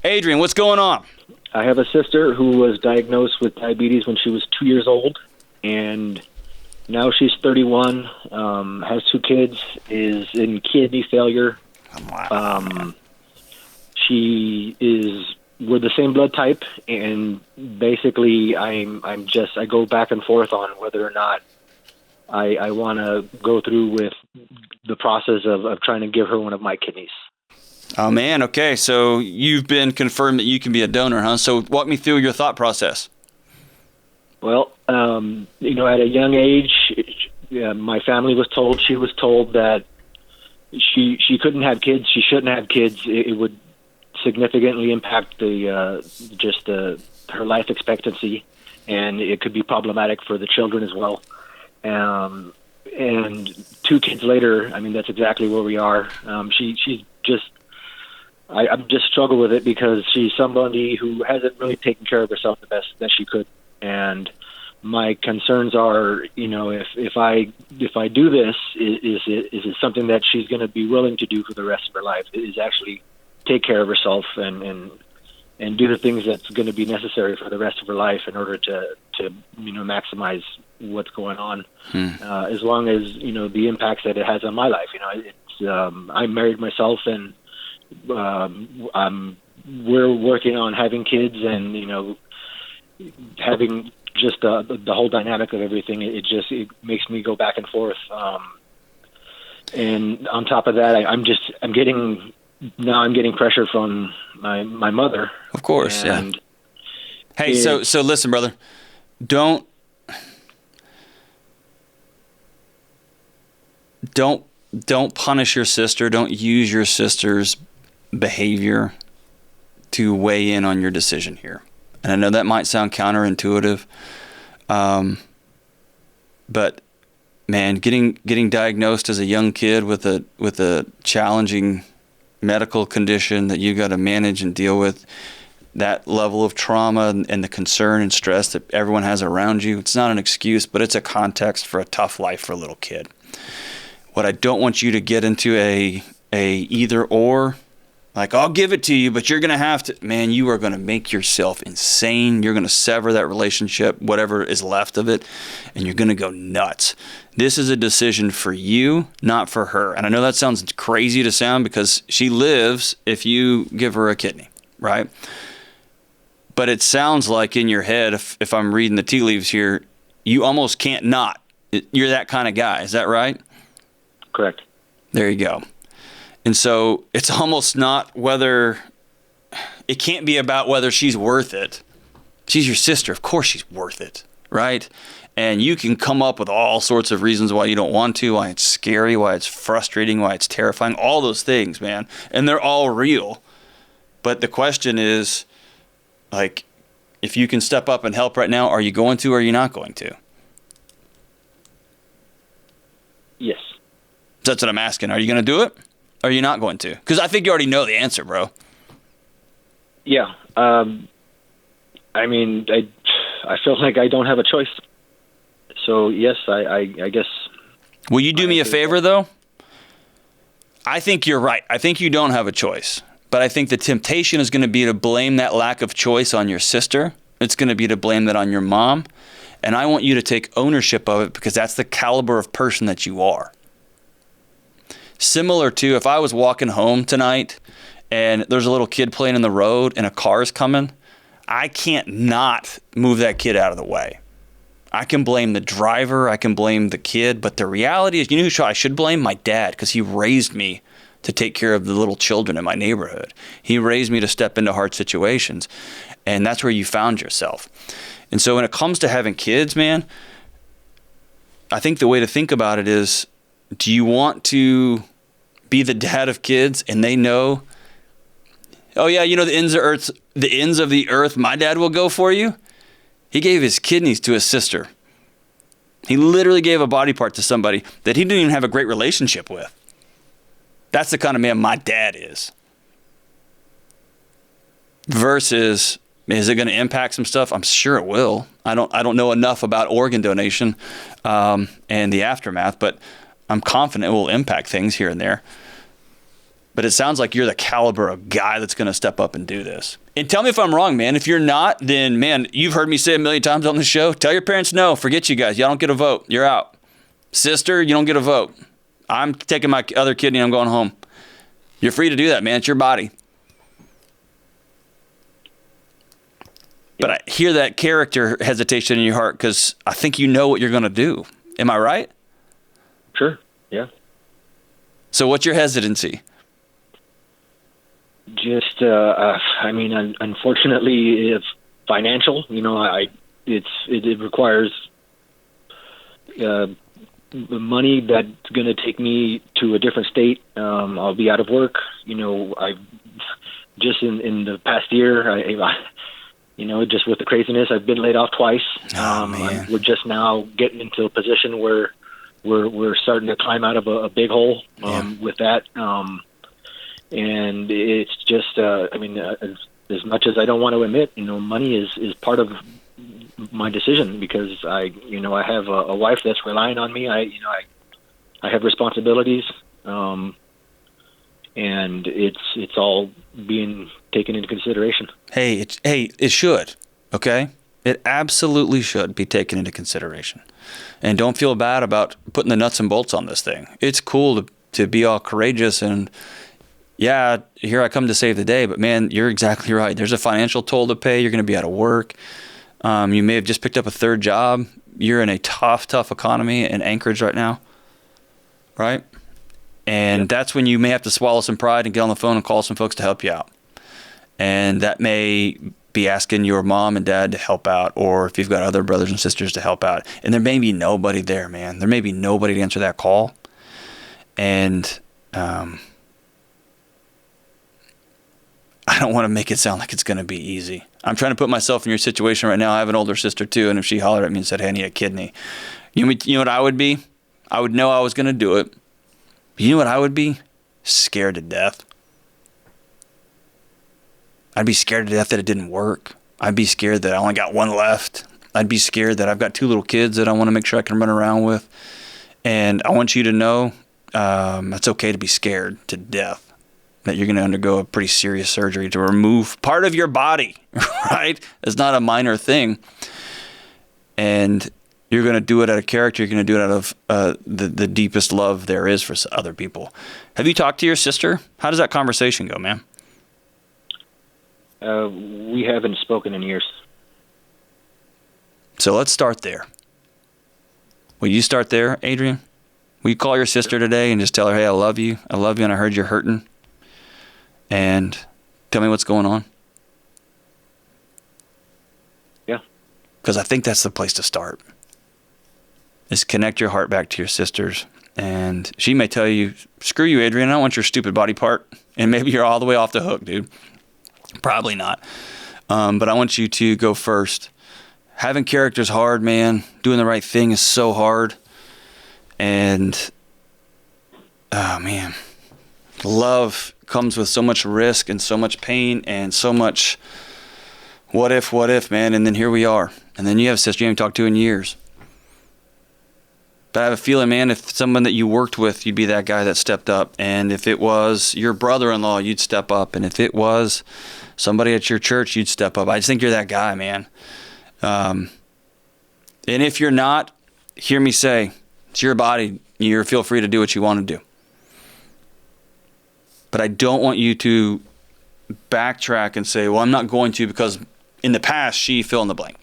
Adrian, what's going on? I have a sister who was diagnosed with diabetes when she was 2 years old, and now she's 31, has 2 kids, is in kidney failure. Wow. We're the same blood type, and basically I go back and forth on whether or not I want to go through with the process of trying to give her one of my kidneys. Oh, man. Okay. So you've been confirmed that you can be a donor, huh? So walk me through your thought process. Well, at a young age, my family was told, she was told that she couldn't have kids. She shouldn't have kids. It would significantly impact her life expectancy, and it could be problematic for the children as well. And 2 kids later, I mean, that's exactly where we are. I'm just struggle with it because she's somebody who hasn't really taken care of herself the best that she could. And my concerns are, if I do this, is it something that she's going to be willing to do for the rest of her life? Is actually take care of herself and do the things that's going to be necessary for the rest of her life in order to maximize what's going on, as long as the impacts that it has on my life. I'm married myself, and we're working on having kids, and having just the whole dynamic of everything. It makes me go back and forth. And on top of that, I'm getting pressure from my mother. Of course, yeah. Hey, so listen, brother, don't punish your sister. Don't use your sister's behavior to weigh in on your decision here. And I know that might sound counterintuitive, but man, getting diagnosed as a young kid with a challenging medical condition that you got to manage and deal with, that level of trauma and the concern and stress that everyone has around you, it's not an excuse, but it's a context for a tough life for a little kid. What I don't want you to get into a either or, like, I'll give it to you, but you're going to have to, man, you are going to make yourself insane. You're going to sever that relationship, whatever is left of it, and you're going to go nuts. This is a decision for you, not for her. And I know that sounds crazy to sound because she lives if you give her a kidney, right? But it sounds like in your head, if I'm reading the tea leaves here, you almost can't not. You're that kind of guy. Is that right? Correct. There you go. And so it's almost not it can't be about whether she's worth it. She's your sister. Of course she's worth it, right? And you can come up with all sorts of reasons why you don't want to, why it's scary, why it's frustrating, why it's terrifying, all those things, man. And they're all real. But the question is, like, if you can step up and help right now, are you going to or are you not going to? Yes. That's what I'm asking. Are you going to do it? Or are you not going to? Because I think you already know the answer, bro. Yeah. I mean, I feel like I don't have a choice. So, yes, I guess. Will you do me a favor, though? I think you're right. I think you don't have a choice. But I think the temptation is going to be to blame that lack of choice on your sister. It's going to be to blame that on your mom. And I want you to take ownership of it because that's the caliber of person that you are. Similar to if I was walking home tonight and there's a little kid playing in the road and a car's coming, I can't not move that kid out of the way. I can blame the driver, I can blame the kid, but the reality is, you know who I should blame? My dad, because he raised me to take care of the little children in my neighborhood. He raised me to step into hard situations, and that's where you found yourself. And so when it comes to having kids, man, I think the way to think about it is, do you want to be the dad of kids and they know, oh yeah, the ends of the earth, my dad will go for you? He gave his kidneys to his sister. He literally gave a body part to somebody that he didn't even have a great relationship with. That's the kind of man my dad is. Versus, is it going to impact some stuff? I'm sure it will. I don't know enough about organ donation and the aftermath, but I'm confident it will impact things here and there. But it sounds like you're the caliber of guy that's going to step up and do this. And tell me if I'm wrong, man. If you're not, then, man, you've heard me say a million times on the show, tell your parents no. Forget you guys. Y'all don't get a vote. You're out. Sister, you don't get a vote. I'm taking my other kidney and I'm going home. You're free to do that, man. It's your body. But I hear that character hesitation in your heart because I think you know what you're going to do. Am I right? Sure. Yeah. So what's your hesitancy? Just, unfortunately, it's financial. It requires money that's going to take me to a different state. I'll be out of work. I just in the past year, just with the craziness, I've been laid off twice. We're just now getting into a position where we're starting to climb out of a big hole with that. And it's just, as much as I don't want to admit, money is part of my decision because I have a wife that's relying on me. I have responsibilities, and it's all being taken into consideration. Hey, it should, okay? It absolutely should be taken into consideration. And don't feel bad about putting the nuts and bolts on this thing. It's cool to be all courageous and, yeah, here I come to save the day. But, man, you're exactly right. There's a financial toll to pay. You're going to be out of work. You may have just picked up a third job. You're in a tough economy in Anchorage right now, right? And that's when you may have to swallow some pride and get on the phone and call some folks to help you out. And that may be asking your mom and dad to help out, or if you've got other brothers and sisters to help out. And there may be nobody there, man. There may be nobody to answer that call. And I don't want to make it sound like it's going to be easy. I'm trying to put myself in your situation right now. I have an older sister too, and if she hollered at me and said, "Hey, I need a kidney," you know what I would be? I would know I was going to do it. But you know what I would be? Scared to death. I'd be scared to death that it didn't work. I'd be scared that I only got one left. I'd be scared that I've got two little kids that I want to make sure I can run around with. And I want you to know it's okay to be scared to death, that you're going to undergo a pretty serious surgery to remove part of your body, right? It's not a minor thing. And you're going to do it out of character. You're going to do it out of the deepest love there is for other people. Have you talked to your sister? How does that conversation go, man? We haven't spoken in years. So let's start there. Will you start there, Adrian? Will you call your sister today and just tell her, "Hey, I love you, and I heard you're hurting, and tell me what's going on"? Yeah. Because I think that's the place to start, is connect your heart back to your sisters. And she may tell you, "Screw you, Adrian, I don't want your stupid body part." And maybe you're all the way off the hook, dude. Probably not. But I want you to go first. Having character is hard, man. Doing the right thing is so hard. And, oh, man. Love comes with so much risk and so much pain and so much what if, man. And then here we are. And then you have a sister you haven't talked to in years. But I have a feeling, man, if someone that you worked with, you'd be that guy that stepped up. And if it was your brother-in-law, you'd step up. And if it was somebody at your church, you'd step up. I just think you're that guy, man. And if you're not, hear me say, it's your body. You feel free to do what you want to do. But I don't want you to backtrack and say, "Well, I'm not going to because in the past she fill in the blank."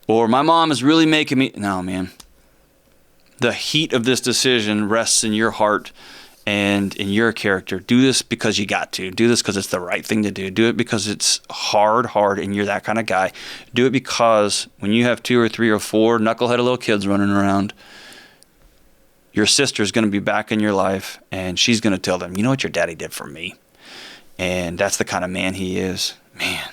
Or my mom is really making me. No, man. The heat of this decision rests in your heart and in your character. Do this because you got to. Do this because it's the right thing to do. Do it because it's hard, and you're that kind of guy. Do it because when you have 2 or 3 or 4 knuckleheaded little kids running around, your sister's going to be back in your life, and she's going to tell them, "You know what your daddy did for me?" And that's the kind of man he is. Man,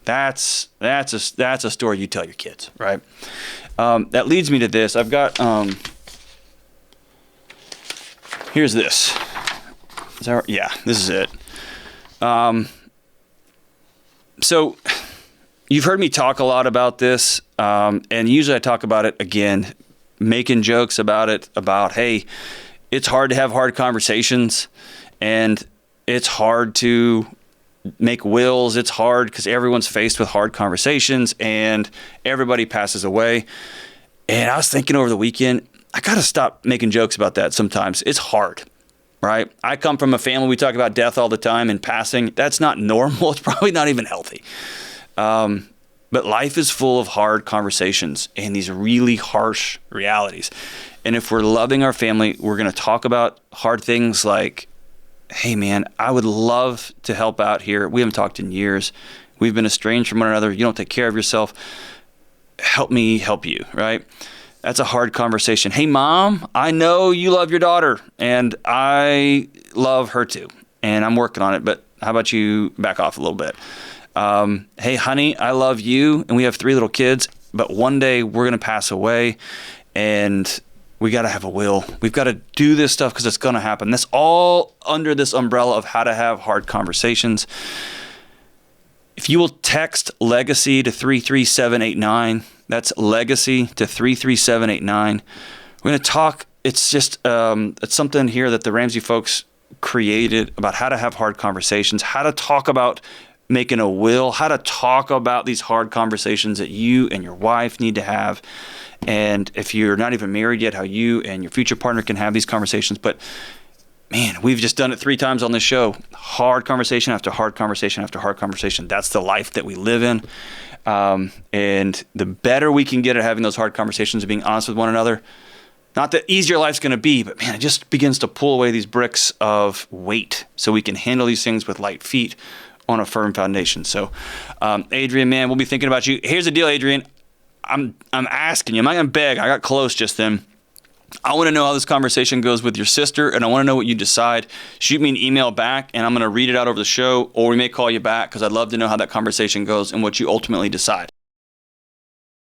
that's a story you tell your kids, right? That leads me to this. I've got, here's this. Is that right? Yeah, this is it. So you've heard me talk a lot about this, and usually I talk about it again, making jokes about it, about, hey, it's hard to have hard conversations, And it's hard to make wills. It's hard because everyone's faced with hard conversations and everybody passes away. And I was thinking over the weekend, I got to stop making jokes about that sometimes. It's hard, right? I come from a family, we talk about death all the time and passing. That's not normal. It's probably not even healthy. But life is full of hard conversations and these really harsh realities. And if we're loving our family, we're going to talk about hard things like, hey, man, I would love to help out here. We haven't talked in years. We've been estranged from one another. You don't take care of yourself. Help me help you, right? That's a hard conversation. Hey, Mom, I know you love your daughter, and I love her too, and I'm working on it, but how about you back off a little bit? Hey, honey, I love you, and we have 3 little kids, but one day we're going to pass away, and we got to have a will. We've got to do this stuff because it's going to happen. That's all under this umbrella of how to have hard conversations. If you will text legacy to 33789, that's legacy to 33789. We're going to talk. It's just it's something here that the Ramsey folks created about how to have hard conversations, how to talk about making a will, how to talk about these hard conversations that you and your wife need to have. And if you're not even married yet, how you and your future partner can have these conversations. But man, we've just done it 3 times on this show. Hard conversation after hard conversation after hard conversation. That's the life that we live in. And the better we can get at having those hard conversations and being honest with one another, not the easier life's going to be, but man, it just begins to pull away these bricks of weight so we can handle these things with light feet on a firm foundation. So, Adrian, man, we'll be thinking about you. Here's the deal, Adrian. I'm asking you. I'm not going to beg. I got close just then. I want to know how this conversation goes with your sister, and I want to know what you decide. Shoot me an email back, and I'm going to read it out over the show, or we may call you back because I'd love to know how that conversation goes and what you ultimately decide.